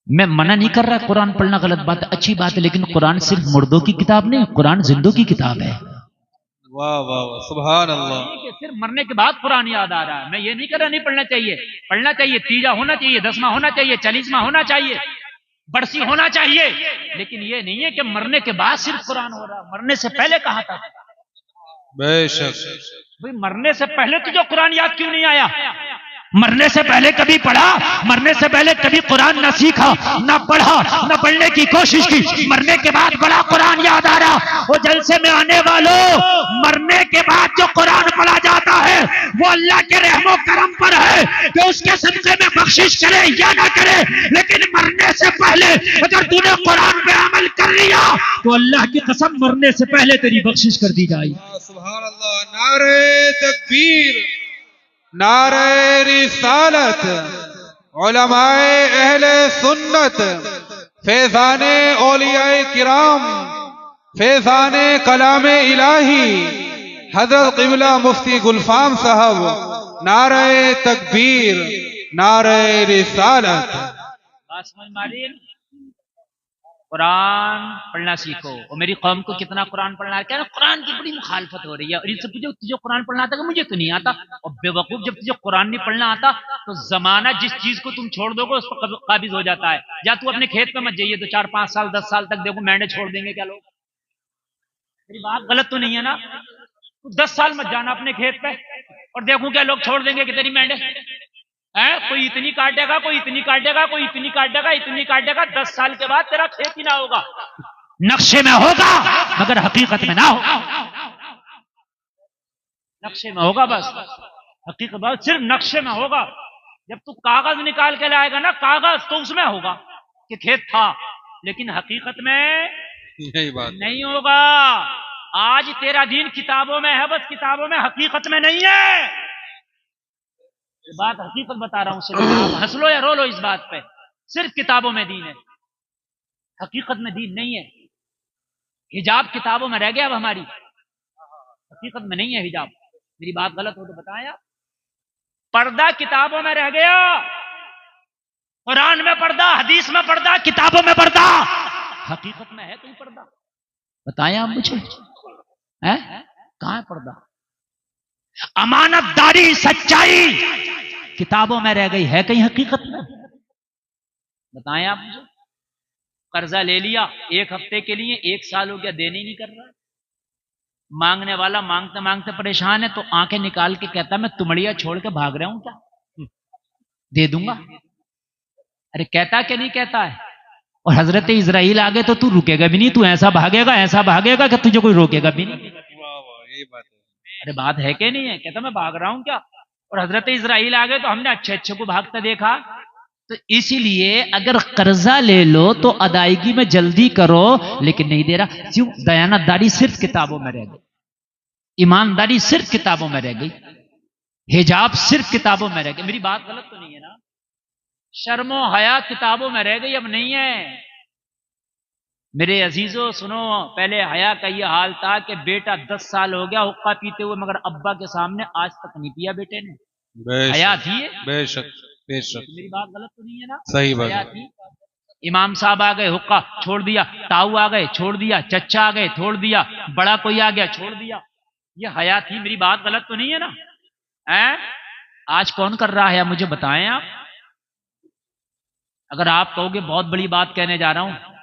میں منع نہیں کر رہا قرآن پڑھنا غلط بات ہے، اچھی بات ہے، لیکن قرآن صرف مردوں کی کتاب نہیں، قرآن زندوں کی کتاب ہے۔ واہ واہ واہ، سبحان اللہ۔ کہ صرف مرنے کے بعد قرآن یاد آ رہا ہے، میں یہ نہیں کر رہا نہیں پڑھنا چاہیے، پڑھنا چاہیے، تیجا ہونا چاہیے، 10واں ہونا چاہیے، 40واں ہونا چاہیے، برسی ہونا چاہیے، لیکن یہ نہیں ہے کہ مرنے کے بعد صرف قرآن ہو رہا، مرنے سے پہلے کہا تھا؟ بے شک۔ بھئی مرنے سے پہلے تجھے قرآن یاد کیوں نہیں آیا؟ مرنے سے پہلے کبھی پڑھا؟ مرنے سے پہلے کبھی قرآن نہ سیکھا، نہ پڑھا، نہ پڑھنے کی کوشش کی، مرنے کے بعد بڑا قرآن یاد آ رہا۔ وہ جلسے میں آنے والوں، مرنے کے بعد جو قرآن پڑھا جاتا ہے وہ اللہ کے رحم و کرم پر ہے کہ اس کے صدقے میں بخشش کرے یا نہ کرے، لیکن مرنے سے پہلے اگر تو نے قرآن پہ عمل کر لیا تو اللہ کی قسم مرنے سے پہلے تیری بخشش کر دی جائے۔ سبحان اللہ۔ نعرہ تکبیر، نعرہ رسالت، علماء اہل سنت، فیضان اولیاء کرام، فیضان کلام الہی، حضرت قبلہ مفتی گلفام صاحب، نعرہ تکبیر، نعرہ رسالت۔ بات سمجھ ماری؟ قرآن پڑھنا سیکھو۔ اور میری قوم کو کتنا قرآن پڑھنا ہے، کہہ رہا قرآن کی بڑی مخالفت ہو رہی ہے، اور ان سے پوچھو تجھے قرآن پڑھنا آتا کہ مجھے تو نہیں آتا۔ اور بے وقوف، جب تجھے قرآن نہیں پڑھنا آتا تو زمانہ جس چیز کو تم چھوڑ دو گے اس پر قابض ہو جاتا ہے۔ یا تو اپنے کھیت میں مت جائیے، تو 4 5 سال 10 سال تک دیکھو مینڈے چھوڑ دیں گے کیا لوگ؟ میری بات غلط تو نہیں ہے نا؟ 10 سال مت جانا اپنے کھیت پہ اور دیکھوں کیا لوگ چھوڑ دیں گے کہ تیری مینڈے کوئی اتنی کاٹے گا، کوئی اتنی کاٹے گا، کوئی اتنی کاٹے گا، اتنی کاٹے گا، 10 سال کے بعد تیرا کھیت ہی نہ ہوگا۔ نقشے میں ہوگا مگر حقیقت میں نہ ہوگا، نقشے میں ہوگا بس، حقیقت بات صرف نقشے میں ہوگا۔ جب تو کاغذ نکال کے لائے گا نا، کاغذ تو اس میں ہوگا کہ کھیت تھا، لیکن حقیقت میں یہی بات نہیں ہوگا۔ آج تیرا دین کتابوں میں ہے، بس کتابوں میں، حقیقت میں نہیں ہے۔ بات حقیقت بتا رہا ہوں، صرف آپ ہنس لو یا رو لو اس بات پہ، صرف کتابوں میں دین ہے، حقیقت میں دین نہیں ہے۔ حجاب کتابوں میں رہ گیا اب ہماری، حقیقت میں نہیں ہے حجاب۔ میری بات غلط ہو تو بتایا۔ پردہ کتابوں میں رہ گیا، قرآن میں پردہ، حدیث میں پردہ، کتابوں میں پردہ، حقیقت میں ہے کوئی پردہ؟ بتائیں آپ مجھے کہاں ہے پردہ؟ امانت داری، سچائی کتابوں میں رہ گئی، ہے کہیں حقیقت میں؟ بتائیں آپ مجھے۔ قرضہ لے لیا 1 ہفتے کے لیے، 1 سال ہو گیا دینے ہی نہیں کر رہا، مانگنے والا مانگتے مانگتے پریشان ہے تو آنکھیں نکال کے کہتا میں تمڑیا چھوڑ کے بھاگ رہا ہوں، کیا دے دوں گا؟ ارے کہتا کہ نہیں کہتا ہے؟ اور حضرت اسرائیل آگے تو تو رکے گا بھی نہیں، تو ایسا بھاگے گا، ایسا بھاگے گا کہ تجھے کوئی روکے گا بھی نہیں۔ واہ واہ، یہی بات ہے۔ ارے بات ہے کہ نہیں ہے؟ کہتا میں بھاگ رہا ہوں کیا؟ اور حضرت اسرائیل آگے تو ہم نے اچھے اچھے کو بھاگتا دیکھا۔ تو اسی لیے اگر قرضہ لے لو تو ادائیگی میں جلدی کرو، لیکن نہیں دے رہا کیوں؟ دیانت داری صرف کتابوں میں رہ گئی، ایمانداری صرف کتابوں میں رہ گئی، حجاب صرف کتابوں میں رہ گئی۔ میری بات غلط تو نہیں ہے نا؟ شرم و حیا کتابوں میں رہ گئی، اب نہیں ہے۔ میرے عزیزو سنو، پہلے حیا کا یہ حال تھا کہ بیٹا 10 سال ہو گیا حقہ پیتے ہوئے مگر ابا کے سامنے آج تک نہیں پیا بیٹے نے، حیا تھی۔ بے شک بے شک، میری بات غلط تو نہیں ہے نا؟ صحیح بات حیا ہے۔ تھی۔ امام صاحب آ گئے حقہ چھوڑ دیا، تاؤ آ گئے چھوڑ دیا، چچا آ گئے چھوڑ دیا، بڑا کوئی آ گیا چھوڑ دیا، یہ حیا تھی۔ میری بات غلط تو نہیں ہے نا؟ آج کون کر رہا ہے مجھے بتائیں آپ؟ اگر آپ کہو گے بہت بڑی بات کہنے جا رہا ہوں،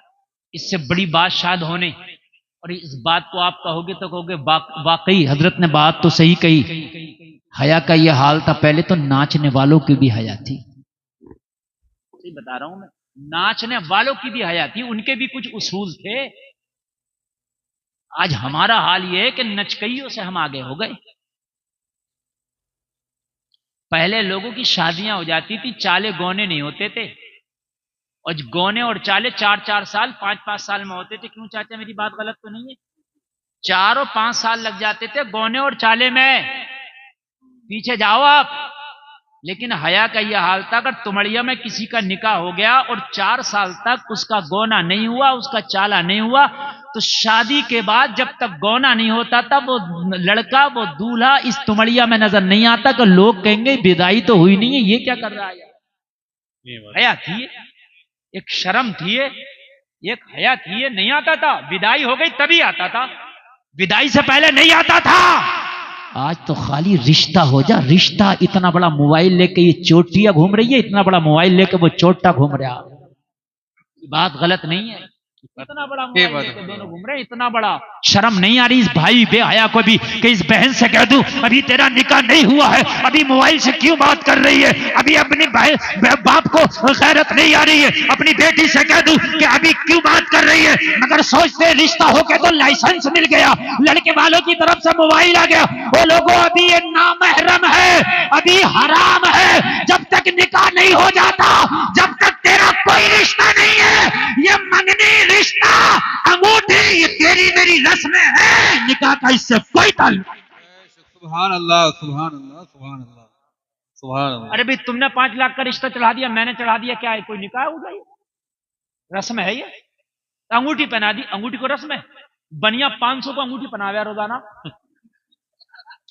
اس سے بڑی بات شاید ہونے، اور اس بات کو آپ کہو گے تو کہو گے واقعی حضرت نے بات تو صحیح کہی، حیا کا یہ حال تھا، پہلے تو ناچنے والوں کی بھی حیا تھی۔ صحیح بتا رہا ہوں میں، ناچنے والوں کی بھی حیا تھی، ان کے بھی کچھ اصول تھے۔ آج ہمارا حال یہ ہے کہ نچکئیوں سے ہم آگے ہو گئے۔ پہلے لوگوں کی شادیاں ہو جاتی تھی، چالے گونے نہیں ہوتے تھے، اور گونے اور چالے 4 سال 5 سال میں ہوتے تھے۔ کیوں چاچا میری بات غلط تو نہیں ہے؟ 4 اور 5 سال لگ جاتے تھے گونے اور چالے میں، پیچھے جاؤ آپ۔ لیکن حیا کا یہ حال تھا، اگر تمڑیا میں کسی کا نکاح ہو گیا اور 4 سال تک اس کا گونا نہیں ہوا، اس کا چالا نہیں ہوا، تو شادی کے بعد جب تک گونا نہیں ہوتا تھا وہ لڑکا، وہ دولہا اس تمڑیا میں نظر نہیں آتا کہ لوگ کہیں گے بدائی تو ہوئی نہیں ہے، یہ کیا کر رہا ہے؟ حیا تھی، ایک شرم تھی، ایک حیا تھی، نہیں آتا تھا، بدائی ہو گئی تبھی آتا تھا، بدائی سے پہلے نہیں آتا تھا۔ آج تو خالی رشتہ ہو جا، رشتہ۔ اتنا بڑا موبائل لے کے یہ چوٹیاں گھوم رہی ہے، اتنا بڑا موبائل لے کے وہ چوٹا گھوم رہا۔ بات غلط نہیں ہے، اتنا بڑا یہ موبائل بات لے کے ہے۔ دونوں گھوم رہے ہیں، اتنا بڑا۔ شرم نہیں آ رہی اس بھائی بے حیا کو بھی کہ اس بہن سے کہہ دوں ابھی تیرا نکاح نہیں ہوا ہے، ابھی موبائل سے کیوں بات کر رہی ہے؟ ابھی اپنی باپ کو غیرت نہیں آ رہی ہے، اپنی بیٹی سے کہہ دوں کہ ابھی کیوں بات کر رہی ہے؟ مگر سوچتے رشتہ ہو کے تو لائسنس مل گیا، لڑکے والوں کی طرف سے موبائل آ گیا۔ وہ لوگوں ابھی یہ نامحرم ہے، ابھی حرام ہے، جب تک نکاح نہیں ہو جاتا، جب تک تیرا کوئی رشتہ نہیں ہے، یہ منگنی رشتہ انگوٹھی یہ تیری میری رسم ہے، نکاح کا اس سے کوئی تعلق نہیں۔ سبحان اللہ، سبحان اللہ، سبحان اللہ، سبحان اللہ۔ ارے بھائی تم نے 5 لاکھ کا رشتہ چڑھا دیا، میں نے چڑھا دیا، کیا ہے کوئی نکاح ہو گئی؟ رسم ہے یہ؟ انگوٹھی پہنا دی، انگوٹھی کو رسم ہے؟ بنیا 500 کو انگوٹھی پہناوے روزانہ۔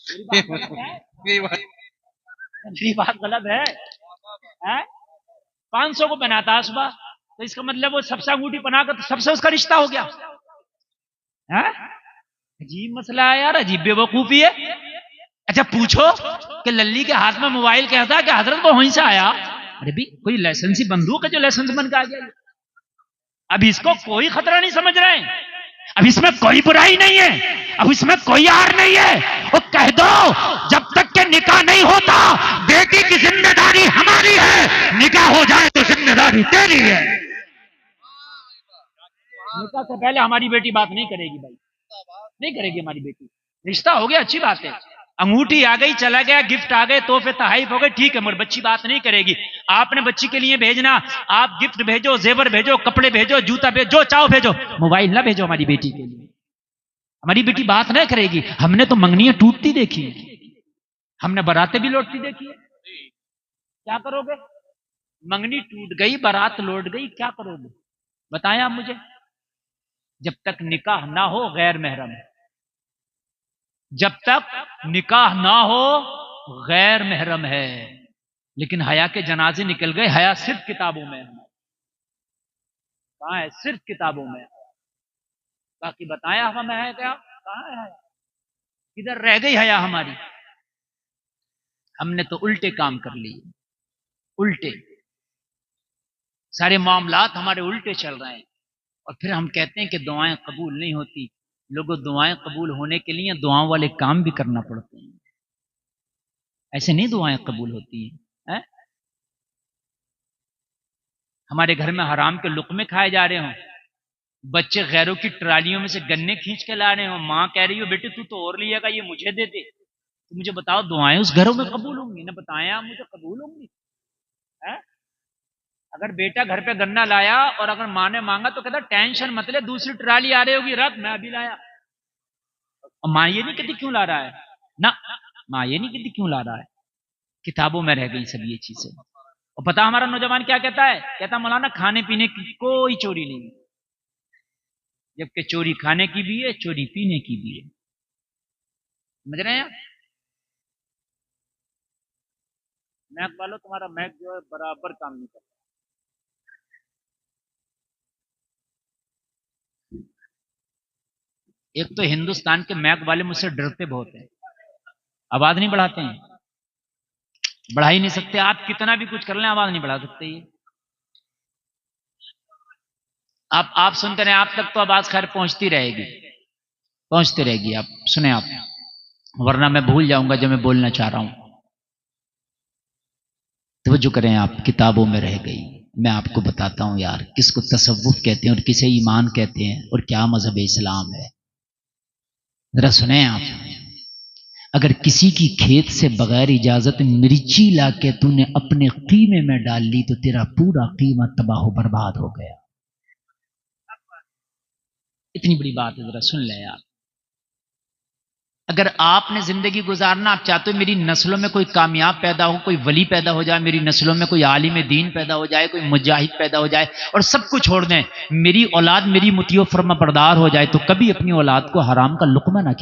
یہ بات میری بات غلط ہے؟ 500 کو پہناتا ہے صبح، تو اس کا مطلب وہ سب سے انگوٹھی پہنا کر سب سے اس کا رشتہ ہو گیا۔ عجیب مسئلہ ہے یار، عجیب بے وقوفی ہے۔ اچھا پوچھو کہ للی کے ہاتھ میں موبائل کہتا ہے کہ حضرت وہ وہیں سے آیا؟ ارے بھی کوئی لائسنسی بندوق ہے جو لائسنس بن کے آ گیا؟ اب اس کو کوئی خطرہ نہیں سمجھ رہے ہیں، اب اس میں کوئی برائی نہیں ہے، اب اس میں کوئی آر نہیں ہے۔ وہ کہہ دو جب تک کہ نکاح نہیں ہوتا بیٹی کی ذمہ داری ہماری ہے، نکاح ہو جائے تو ذمہ داری تیری ہے۔ نکاح سے پہلے ہماری بیٹی بات نہیں کرے گی بھائی، نہیں کرے گی ہماری بیٹی۔ رشتہ ہو گیا اچھی بات ہے، انگوٹھی آ گئی، چلا گیا، گفٹ آ گئے، تحفے تحائف ہو گئے، ٹھیک ہے، مگر بچی بات نہیں کرے گی۔ آپ نے بچی کے لیے بھیجنا، آپ گفٹ بھیجو، زیور بھیجو، کپڑے بھیجو، جوتا بھیجو، جو چاہو بھیجو، موبائل نہ بھیجو ہماری بیٹی کے لیے۔ ہماری بیٹی بات نہ کرے گی۔ ہم نے تو منگنیاں ٹوٹتی دیکھی، ہم نے براتیں بھی لوٹتی دیکھی ہے۔ کیا کرو گے؟ منگنی ٹوٹ گئی، بارات لوٹ گئی، کیا کرو گے بتائیں آپ مجھے؟ جب تک نکاح نہ ہو غیر محرم ہے، جب تک نکاح نہ ہو غیر محرم ہے۔ لیکن حیا کے جنازے نکل گئے، حیا صرف کتابوں میں ہے، کہاں ہے؟ صرف کتابوں میں ہے، باقی بتایا ہمیں ہے کیا؟ کہاں ہے حیا؟ کدھر رہ گئی حیا ہماری؟ ہم نے تو الٹے کام کر لیے، الٹے سارے معاملات ہمارے الٹے چل رہے ہیں، اور پھر ہم کہتے ہیں کہ دعائیں قبول نہیں ہوتی۔ لوگوں دعائیں قبول ہونے کے لیے دعاؤں والے کام بھی کرنا پڑتے ہیں، ایسے نہیں دعائیں قبول ہوتی ہیں۔ ہمارے گھر میں حرام کے لقمے کھائے جا رہے ہوں، بچے غیروں کی ٹرالیوں میں سے گنے کھینچ کے لا رہے ہوں، ماں کہہ رہی ہو بیٹے تو اور لیے گا، یہ مجھے دے دے، تو مجھے بتاؤ دعائیں اس گھروں میں قبول ہوں گی؟ نہ بتائیں آپ مجھے، قبول ہوں گی؟ اگر بیٹا گھر پہ گنا لایا اور اگر ماں نے مانگا تو کہتا ٹینشن مت لے، دوسری ٹرالی آ رہی ہوگی، رکھ میں ابھی لایا۔ اور ماں یہ نہیں کہتی کیوں لا رہا ہے، نہ ماں یہ نہیں کہتی کیوں لا رہا ہے۔ کتابوں میں رہ گئی سب یہ چیزیں۔ اور پتا ہمارا نوجوان کیا کہتا ہے؟ کہتا مولانا کھانے پینے کی کوئی چوری نہیں ہے، جبکہ چوری کھانے کی بھی ہے، چوری پینے کی بھی ہے۔ سمجھ رہے ہیں؟ میک والو تمہارا میک جو ہے برابر کام نہیں کرتا۔ ایک تو ہندوستان کے میک والے مجھ سے ڈرتے بہت ہیں، آواز نہیں بڑھاتے ہیں، بڑھا ہی نہیں سکتے، آپ کتنا بھی کچھ کر لیں آواز نہیں بڑھا سکتے۔ یہ آپ سنتے رہے، آپ تک تو آواز خیر پہنچتی رہے گی، پہنچتی رہے گی، آپ سنیں آپ، ورنہ میں بھول جاؤں گا جو میں بولنا چاہ رہا ہوں۔ توجہ کریں آپ، کتابوں میں رہ گئی۔ میں آپ کو بتاتا ہوں یار کس کو تصوف کہتے ہیں اور کسے ایمان کہتے ہیں اور کیا مذہب اسلام ہے۔ ذرا سنیں آپ، اگر کسی کی کھیت سے بغیر اجازت مرچی لا کے تو نے اپنے قیمے میں ڈال لی تو تیرا پورا قیمہ تباہ و برباد ہو گیا۔ اتنی بڑی بات ہے، ذرا سن لیں آپ۔ اگر آپ نے زندگی گزارنا، آپ چاہتے ہو میری نسلوں میں کوئی کامیاب پیدا ہو، کوئی ولی پیدا ہو جائے، میری نسلوں میں کوئی عالم دین پیدا ہو جائے، کوئی مجاہد پیدا ہو جائے، اور سب کچھ چھوڑ دیں، میری اولاد میری مطیع و فرما بردار ہو جائے، تو کبھی اپنی اولاد کو حرام کا لقمہ نہ کھلائیں۔